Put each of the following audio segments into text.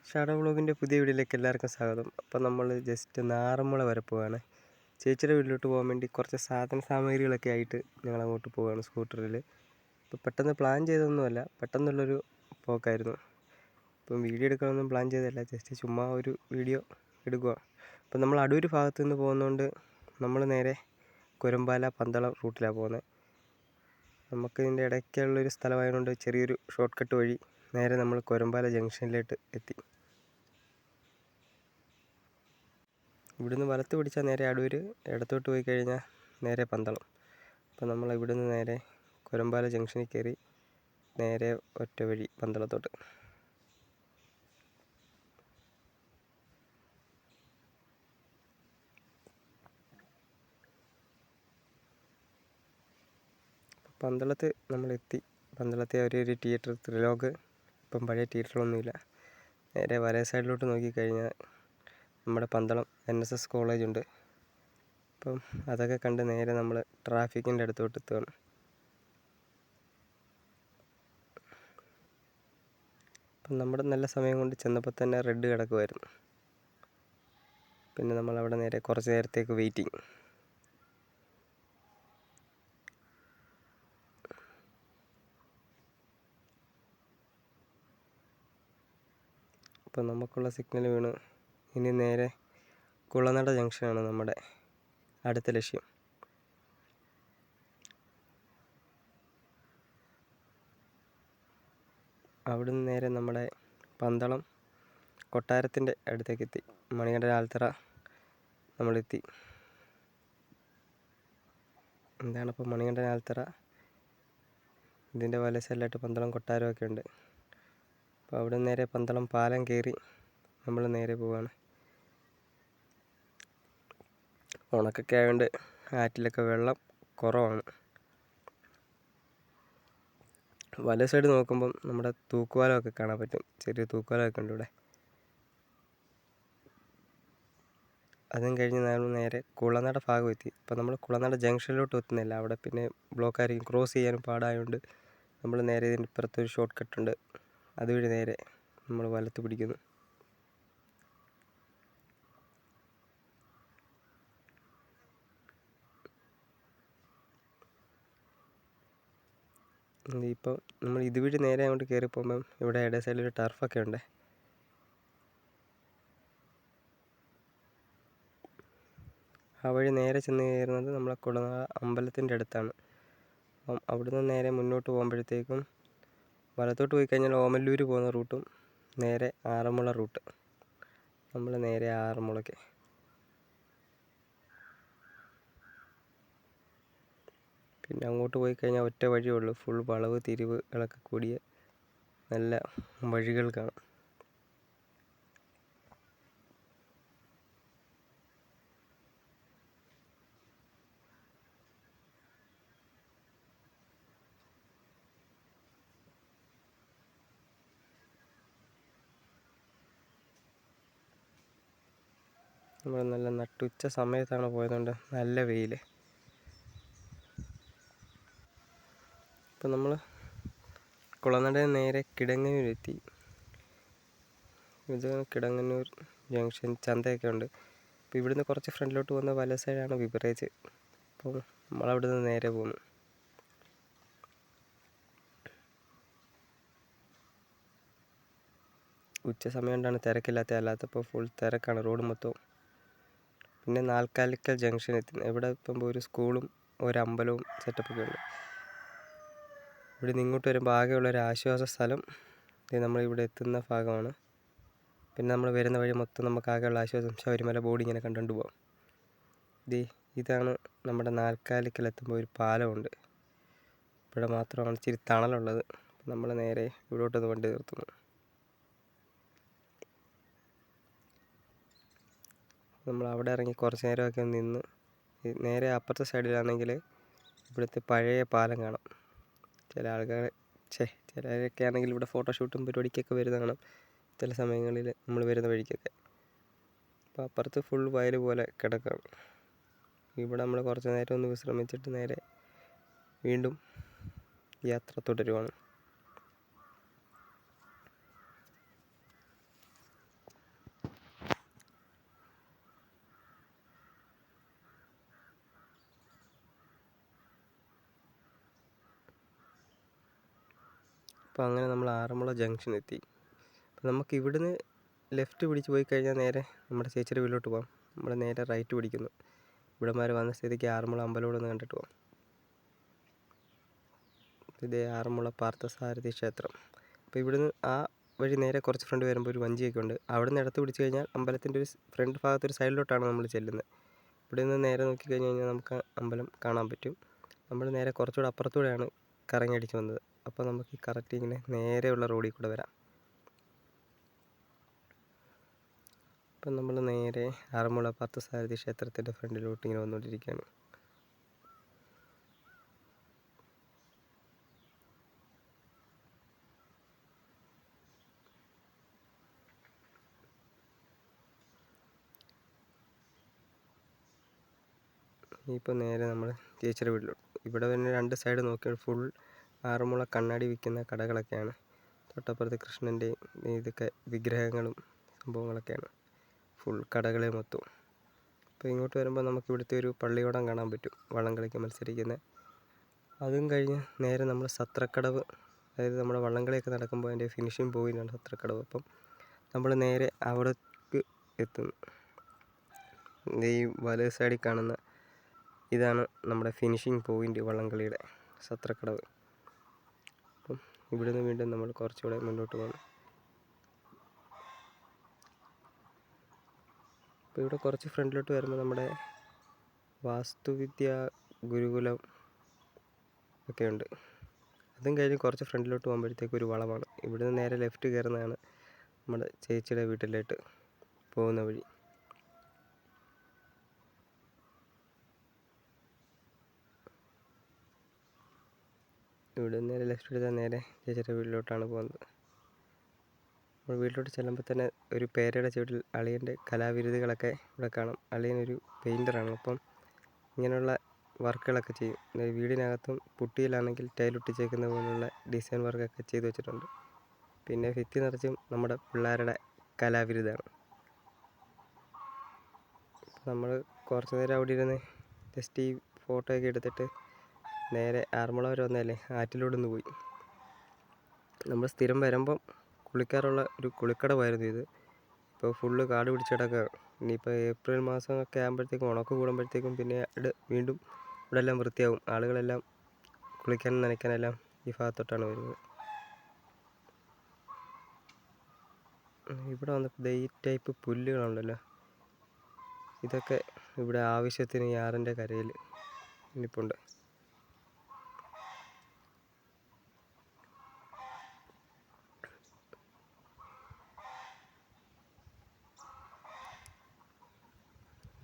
Shadow വ്ളോഗിൻ്റെ പുതിയ വീഡിയോയിലേക്ക് എല്ലാവർക്കും സ്വാഗതം. അപ്പോൾ നമ്മൾ ജസ്റ്റ് നാറന്മുള വരെ പോവുകയാണ്. ചേച്ചിയുടെ വീട്ടിലോട്ട് പോകാൻ വേണ്ടി കുറച്ച് സാധന സാമഗ്രികളൊക്കെ ആയിട്ട് ഞങ്ങൾ അങ്ങോട്ട് പോവുകയാണ് സ്കൂട്ടറിൽ. ഇപ്പോൾ പെട്ടെന്ന് പ്ലാൻ ചെയ്തൊന്നുമല്ല, പെട്ടെന്നുള്ളൊരു പോക്കായിരുന്നു. ഇപ്പം വീഡിയോ എടുക്കണമെന്നും പ്ലാൻ ചെയ്തതല്ല, ജസ്റ്റ് ചുമ്മാ ഒരു വീഡിയോ എടുക്കുക. അപ്പം നമ്മൾ അടൂർ ഭാഗത്തു നിന്ന് പോകുന്നതുകൊണ്ട് നമ്മൾ നേരെ കുരമ്പാല പന്തളം റൂട്ടിലാണ് പോകുന്നത്. നമുക്ക് ഇതിൻ്റെ ഇടയ്ക്കുള്ളൊരു സ്ഥലമായതുകൊണ്ട് ചെറിയൊരു ഷോർട്ട് കട്ട് വഴി നേരെ നമ്മൾ കുരമ്പാല ജംഗ്ഷനിലേക്ക് എത്തി. ഇവിടുന്ന് വലത്ത് പിടിച്ചാൽ നേരെ അടൂർ, ഇടത്തോട്ട് പോയി കഴിഞ്ഞാൽ നേരെ പന്തളം. അപ്പോൾ നമ്മൾ ഇവിടുന്ന് നേരെ കുരമ്പാല ജംഗ്ഷനിൽ കയറി നേരെ ഒറ്റ വഴി പന്തളത്തോട്ട്. പന്തളത്ത് നമ്മളെത്തി. പന്തളത്തെ ഒരു തിയേറ്റർ ത്രിലോക്, ഇപ്പം പഴയ തിയേറ്ററൊന്നുമില്ല. നേരെ വലേ സൈഡിലോട്ട് നോക്കിക്കഴിഞ്ഞാൽ നമ്മുടെ പന്തളം NSS കോളേജുണ്ട്. അപ്പം അതൊക്കെ കണ്ട് നേരെ നമ്മൾ ട്രാഫിക്കിൻ്റെ അടുത്തോട്ട് എത്തുകയാണ്. അപ്പം നമ്മുടെ നല്ല സമയം കൊണ്ട് ചെന്നപ്പോൾ തന്നെ റെഡ് കിടക്കുമായിരുന്നു. പിന്നെ നമ്മളവിടെ നേരെ കുറച്ച് നേരത്തേക്ക് വെയിറ്റിംഗ്. അപ്പം നമുക്കുള്ള സിഗ്നൽ വീണ് ഇനി നേരെ കുളനട ജംഗ്ഷനാണ് നമ്മുടെ അടുത്ത ലക്ഷ്യം. അവിടുന്ന് നേരെ നമ്മുടെ പന്തളം കൊട്ടാരത്തിൻ്റെ അടുത്തേക്ക് എത്തി. മണികണ്ഠൻ ആൽത്തറ നമ്മളെത്തി. എന്താണിപ്പോൾ മണികണ്ഠൻ ആൽത്തറ, ഇതിൻ്റെ വല സൈഡിലായിട്ട് പന്തളം കൊട്ടാരമൊക്കെ ഉണ്ട്. അപ്പോൾ അവിടെ നേരെ പന്തളം പാലം കയറി നമ്മൾ നേരെ പോവുകയാണ്. ഉണക്കൊക്കെ ആയതുകൊണ്ട് ആറ്റിലൊക്കെ വെള്ളം കുറവാണ്. വല സൈഡ് നോക്കുമ്പം നമ്മുടെ തൂക്കുപാലമൊക്കെ കാണാൻ പറ്റും. ചെറിയ തൂക്കുപാലമൊക്കെ ഉണ്ട് ഇവിടെ. അതും കഴിഞ്ഞ് നമ്മൾ നേരെ കുളനട ഭാഗം എത്തി. അപ്പോൾ നമ്മൾ കുളനട ജംഗ്ഷനിലോട്ട് എത്തുന്നില്ല, അവിടെ പിന്നെ ബ്ലോക്കായിരിക്കും, ക്രോസ് ചെയ്യാനും പാടായതുകൊണ്ട് നമ്മൾ നേരെ ഇതിൻ്റെ ഇപ്പുറത്തൊരു ഷോർട്ട് കട്ടുണ്ട്, അതുവഴി നേരെ നമ്മൾ വലത്ത് പിടിക്കുന്നു. ഇപ്പം നമ്മൾ ഇതുവഴി നേരെ അങ്ങോട്ട് കയറി പോകുമ്പം ഇവിടെ ഇടേ സൈഡിലൊരു ടർഫൊക്കെ ഉണ്ട്. ആ വഴി നേരെ ചെന്ന് കയറുന്നത് നമ്മളെ കുളനട അമ്പലത്തിൻ്റെ അടുത്താണ്. അപ്പം അവിടുന്ന് നേരെ മുന്നോട്ട് പോകുമ്പോഴത്തേക്കും വലത്തോട്ട് പോയി കഴിഞ്ഞാൽ ഓമല്ലൂർ പോകുന്ന റൂട്ടും നേരെ ആറന്മുള റൂട്ട്. നമ്മൾ നേരെ ആറന്മുളയ്ക്ക്. പിന്നെ അങ്ങോട്ട് പോയി കഴിഞ്ഞാൽ ഒറ്റ വഴിയേ ഉള്ളൂ, ഫുൾ വളവ് തിരിവുകളൊക്കെ കൂടിയ നല്ല വഴികൾ കാണാം. നമ്മൾ നല്ല നട്ടുച്ച സമയത്താണ് പോയതുകൊണ്ട് നല്ല വെയിൽ. ഇപ്പം നമ്മൾ കുളനടയിൽ നേരെ കിടങ്ങന്നൂരെത്തി. ഇത് കിടങ്ങന്നൂർ ജംഗ്ഷൻ ചന്തയൊക്കെ ഉണ്ട്. അപ്പോൾ ഇവിടുന്ന് കുറച്ച് ഫ്രണ്ടിലോട്ട് പോകുന്ന വല സൈഡാണ് ബിവറേജ്. അപ്പോൾ നമ്മളവിടെ നിന്ന് നേരെ പോകുന്നു. ഉച്ച സമയം കൊണ്ടാണ് തിരക്കില്ലാത്ത, അല്ലാത്തപ്പോൾ ഫുൾ തിരക്കാണ് റോഡ് മൊത്തവും. പിന്നെ നാൽക്കാലിക്കൽ ജംഗ്ഷൻ എത്തി. ഇവിടെ ഇപ്പം ഒരു സ്കൂളും ഒരു അമ്പലവും സെറ്റപ്പൊക്കെ ഉണ്ട്. ഇവിടെ നിന്ന് ഇങ്ങോട്ട് വരുമ്പോൾ ആകെയുള്ളൊരു ആശ്വാസ സ്ഥലം നമ്മളിവിടെ എത്തുന്ന ഭാഗമാണ്. പിന്നെ നമ്മൾ വരുന്ന വഴി മൊത്തം നമുക്ക് ആകെയുള്ള ആശ്വാസം ശബരിമല ബോർഡ് ഇങ്ങനെ കണ്ടുകൊണ്ട് പോകാം. ഇതാണ് നമ്മുടെ നാൽക്കാലിക്കൽ എത്തുമ്പോൾ ഒരു പാലമുണ്ട്. ഇവിടെ മാത്രമാണ് ഇച്ചിരി തണലുള്ളത്. നമ്മൾ നേരെ ഇവിടോട്ടൊന്ന് വണ്ടി നിർത്തുന്നു. നമ്മൾ അവിടെ ഇറങ്ങി കുറച്ച് നേരമൊക്കെ നിന്ന് നേരെ അപ്പുറത്തെ സൈഡിലാണെങ്കിൽ ഇവിടുത്തെ പഴയ പാലം കാണാം. ചിലരൊക്കെ ആണെങ്കിൽ ഇവിടെ ഫോട്ടോഷൂട്ടും പരിപാടിക്കൊക്കെ വരുന്ന കാണാം ചില സമയങ്ങളിൽ നമ്മൾ വരുന്ന വഴിക്കൊക്കെ. അപ്പോൾ അപ്പുറത്ത് ഫുൾ വയൽ പോലെ കിടക്കുകയാണ്. ഇവിടെ നമ്മൾ കുറച്ച് നേരം ഒന്ന് വിശ്രമിച്ചിട്ട് നേരെ വീണ്ടും യാത്ര തുടരുവാണ്. അപ്പോൾ അങ്ങനെ നമ്മൾ ആറന്മുള ജംഗ്ഷൻ എത്തി. അപ്പോൾ നമുക്ക് ഇവിടുന്ന് ലെഫ്റ്റ് പിടിച്ച് പോയി കഴിഞ്ഞാൽ നേരെ നമ്മുടെ ചേച്ചിയുടെ വീട്ടിലോട്ട് പോകാം. നമ്മൾ നേരെ റൈറ്റ് പിടിക്കുന്നു. ഇവിടെ വരെ വന്ന സ്ഥിതിക്ക് ആറന്മുള അമ്പലം ഒന്ന് കണ്ടിട്ട് പോകാം. ഇതേ ആറന്മുള പാർത്ഥസാരഥി ക്ഷേത്രം. അപ്പോൾ ഇവിടുന്ന് ആ വഴി നേരെ കുറച്ച് ഫ്രണ്ട് വരുമ്പോൾ ഒരു വഞ്ചിയൊക്കെ ഉണ്ട്. അവിടെ നിന്ന് ഇടത്ത് പിടിച്ച് കഴിഞ്ഞാൽ അമ്പലത്തിൻ്റെ ഒരു ഫ്രണ്ട് ഭാഗത്തൊരു സൈഡിലോട്ടാണ് നമ്മൾ ചെല്ലുന്നത്. ഇവിടെ നിന്ന് നേരെ നോക്കിക്കഴിഞ്ഞ് കഴിഞ്ഞാൽ നമുക്ക് അമ്പലം കാണാൻ പറ്റും. നമ്മൾ നേരെ കുറച്ചുകൂടെ അപ്പുറത്തൂടെയാണ് കറങ്ങി അടിച്ച് വന്നത്. അപ്പോൾ നമുക്ക് കറക്റ്റ് ഇങ്ങനെ നേരെയുള്ള റോഡിൽ കൂടെ വരാം. അപ്പം നമ്മൾ നേരെ ആറന്മുള പാർത്ഥസാരഥി ക്ഷേത്രത്തിൻ്റെ ഫ്രണ്ടിലോട്ട് ഇങ്ങനെ വന്നുകൊണ്ടിരിക്കുകയാണ്. ഇപ്പോൾ നേരെ നമ്മൾ ചേച്ചിയുടെ വീട്ടിലോട്ട്. ഇവിടെ തന്നെ രണ്ട് സൈഡ് നോക്കിയാൽ ഫുൾ ആറന്മുള കണ്ണാടി വിൽക്കുന്ന കടകളൊക്കെയാണ്. തൊട്ടപ്പുറത്ത് കൃഷ്ണൻ്റെയും ഇതൊക്കെ വിഗ്രഹങ്ങളും സംഭവങ്ങളൊക്കെയാണ്. ഫുൾ കടകളെ മൊത്തം. അപ്പോൾ ഇങ്ങോട്ട് വരുമ്പോൾ നമുക്ക് ഇവിടുത്തെ ഒരു പള്ളിയോടം കാണാൻ പറ്റും, വള്ളം കളിക്ക് മത്സരിക്കുന്നത്. അതും കഴിഞ്ഞ് നേരെ നമ്മൾ സത്രക്കടവ്, അതായത് നമ്മുടെ വള്ളംകളിയൊക്കെ നടക്കുമ്പോൾ അതിൻ്റെ ഫിനിഷിങ് പോയിന്റാണ് സത്രക്കടവ്. അപ്പം നമ്മൾ നേരെ അവിടേക്ക് എത്തുന്നു. ഈ വലത് സൈഡിൽ കാണുന്ന ഇതാണ് നമ്മുടെ ഫിനിഷിങ് പോയിന്റ് വള്ളംകളിയുടെ, സത്രക്കടവ്. അപ്പം ഇവിടുന്ന് വീണ്ടും നമ്മൾ കുറച്ചുകൂടെ മുന്നോട്ട് പോകണം. അപ്പോൾ ഇവിടെ കുറച്ച് ഫ്രണ്ടിലോട്ട് വരുമ്പോൾ നമ്മുടെ വാസ്തുവിദ്യ ഗുരുകുലം ഒക്കെ ഉണ്ട്. അതും കഴിഞ്ഞ് കുറച്ച് ഫ്രണ്ടിലോട്ട് പോകുമ്പോഴത്തേക്ക് ഒരു വളമാണ്. ഇവിടുന്ന് നേരെ ലെഫ്റ്റ് കയറുന്നതാണ് നമ്മുടെ ചേച്ചിയുടെ വീട്ടിലോട്ട് പോകുന്ന വഴി. ഇവിടെ നേരെ ലെഫ്റ്റ് എടുത്താൽ നേരെ ചേച്ചിയുടെ വീട്ടിലോട്ടാണ് പോകുന്നത്. നമ്മൾ വീട്ടിലോട്ട് ചെല്ലുമ്പോൾ തന്നെ ഒരു പേരയുടെ ചുവട്ടിൽ അളിയൻ്റെ കലാവിരുതുകളൊക്കെ ഇവിടെ കാണാം. അളിയനൊരു പെയിൻ്ററാണ്. അപ്പം ഇങ്ങനെയുള്ള വർക്കുകളൊക്കെ ചെയ്യും. വീടിനകത്തും പുട്ടിയിലാണെങ്കിൽ ടൈലൊട്ടിച്ചേക്കുന്ന പോലുള്ള ഡിസൈൻ വർക്കൊക്കെ ചെയ്ത് വെച്ചിട്ടുണ്ട്. പിന്നെ ഭിത്തി നിറച്ചും നമ്മുടെ പിള്ളേരുടെ കലാവിരുതാണ്. നമ്മൾ കുറച്ച് നേരം അവിടെ ഇരുന്ന് ജസ്റ്റ് ഈ ഫോട്ടോ ഒക്കെ എടുത്തിട്ട് നേരെ ആറന്മുള വരെ വന്നതല്ലേ, ആറ്റിലോട്ടൊന്ന് പോയി. നമ്മൾ സ്ഥിരം വരുമ്പം കുളിക്കാറുള്ള ഒരു കുളിക്കടവായിരുന്നു ഇത്. ഇപ്പോൾ ഫുള്ള് കാട് പിടിച്ച് കിടക്കുകയാണ്. ഇനിയിപ്പോൾ ഏപ്രിൽ മാസമൊക്കെ ആകുമ്പോഴത്തേക്കും ഉണക്ക് കൂടുമ്പോഴത്തേക്കും പിന്നെ വീണ്ടും ഇവിടെ എല്ലാം വൃത്തിയാവും. ആളുകളെല്ലാം കുളിക്കാനും നനയ്ക്കാനെല്ലാം ഈ ഭാഗത്തോട്ടാണ് വരുന്നത്. ഇവിടെ വന്നപ്പോൾ ഈ ടൈപ്പ് പുല്ലുകളുണ്ടല്ലോ, ഇതൊക്കെ ഇവിടെ ആവശ്യത്തിന് ഈ ആറിൻ്റെ കരയിൽ നിൽപ്പുണ്ട്.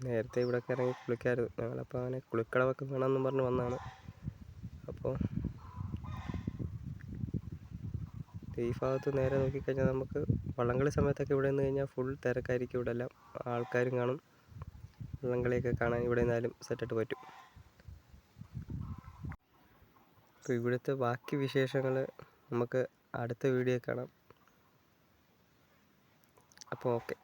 നേരത്തെ ഇവിടെയൊക്കെ ഇറങ്ങി കുളിക്കാമായിരുന്നു. ഞങ്ങളപ്പോൾ അങ്ങനെ കുളിക്കടവൊക്കെ വേണമെന്നും പറഞ്ഞ് വന്നതാണ്. അപ്പോൾ ഈ ഭാഗത്ത് നേരെ നോക്കിക്കഴിഞ്ഞാൽ നമുക്ക് വള്ളംകളി സമയത്തൊക്കെ ഇവിടെ നിന്ന് കഴിഞ്ഞാൽ ഫുൾ തിരക്കായിരിക്കും. ഇവിടെ എല്ലാം ആൾക്കാരും കാണും. വള്ളംകളിയൊക്കെ കാണാൻ ഇവിടെ നിന്നാലും സെറ്റായിട്ട് പറ്റും. അപ്പോൾ ഇവിടുത്തെ ബാക്കി വിശേഷങ്ങൾ നമുക്ക് അടുത്ത വീഡിയോ കാണാം. അപ്പോൾ ഓക്കെ.